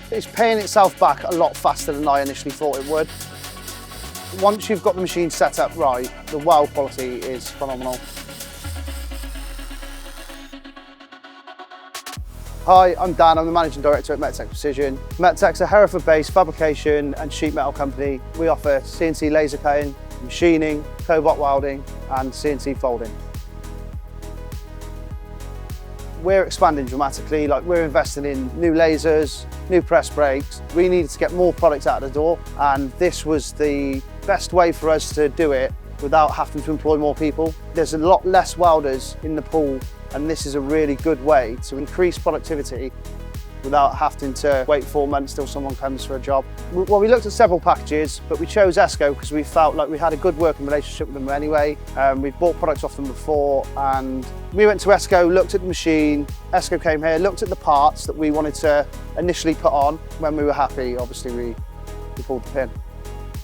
It's paying itself back a lot faster than I initially thought it would. Once you've got the machine set up right, the weld quality is phenomenal. Hi, I'm Dan, I'm the Managing Director at Mettech Precision. Mettech's a Hereford-based fabrication and sheet metal company. We offer CNC laser cutting, machining, Cobot welding and CNC folding. We're expanding dramatically, like we're investing in new lasers, new press brakes. We needed to get more products out of the door, and this was the best way for us to do it without having to employ more people. There's a lot less welders in the pool, and this is a really good way to increase productivity without having to wait 4 months till someone comes for a job. Well, we looked at several packages, but we chose ESCCO because we felt like we had a good working relationship with them anyway. We've bought products off them before, and we went to ESCCO, looked at the machine. ESCCO came here, looked at the parts that we wanted to initially put on. When we were happy, obviously we pulled the pin.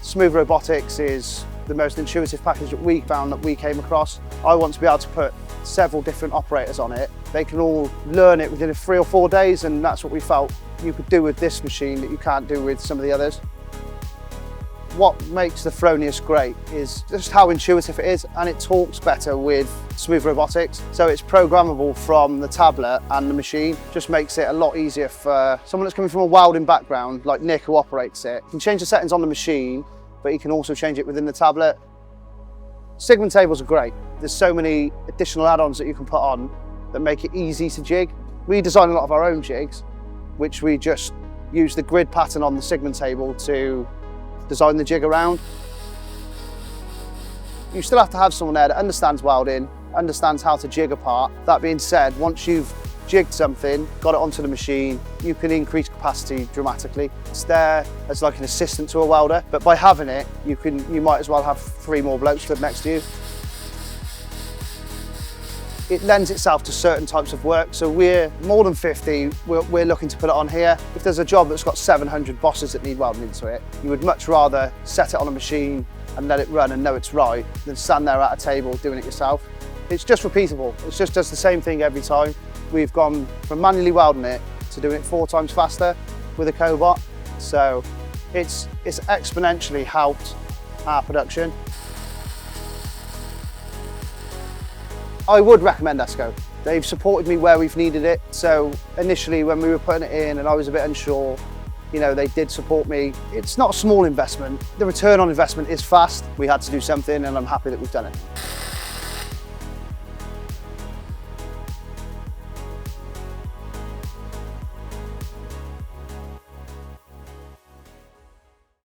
Smooth Robotics is the most intuitive package that we found that we came across. I want to be able to put several different operators on it. They can all learn it within 3 or 4 days, and that's what we felt you could do with this machine that you can't do with some of the others. What makes the Fronius great is just how intuitive it is, and it talks better with Smooth Robotics. So it's programmable from the tablet and the machine. Just makes it a lot easier for someone that's coming from a welding background, like Nick who operates it. You can change the settings on the machine, but you can also change it within the tablet. Siegmund tables are great. There's so many additional add-ons that you can put on that make it easy to jig. We design a lot of our own jigs, which we just use the grid pattern on the Siegmund table to design the jig around. You still have to have someone there that understands welding, understands how to jig a part. That being said, once you've jigged something, got it onto the machine, you can increase capacity dramatically. It's there as like an assistant to a welder, but by having it, you might as well have 3 more blokes stood next to you. It lends itself to certain types of work, so we're more than 50, we're looking to put it on here. If there's a job that's got 700 bosses that need welding into it, you would much rather set it on a machine and let it run and know it's right than stand there at a table doing it yourself. It's just repeatable, it just does the same thing every time. We've gone from manually welding it to doing it 4 times faster with a Cobot, so it's exponentially helped our production. I would recommend ESCCO. They've supported me where we've needed it. So initially when we were putting it in and I was a bit unsure, you know, they did support me. It's not a small investment. The return on investment is fast. We had to do something and I'm happy that we've done it.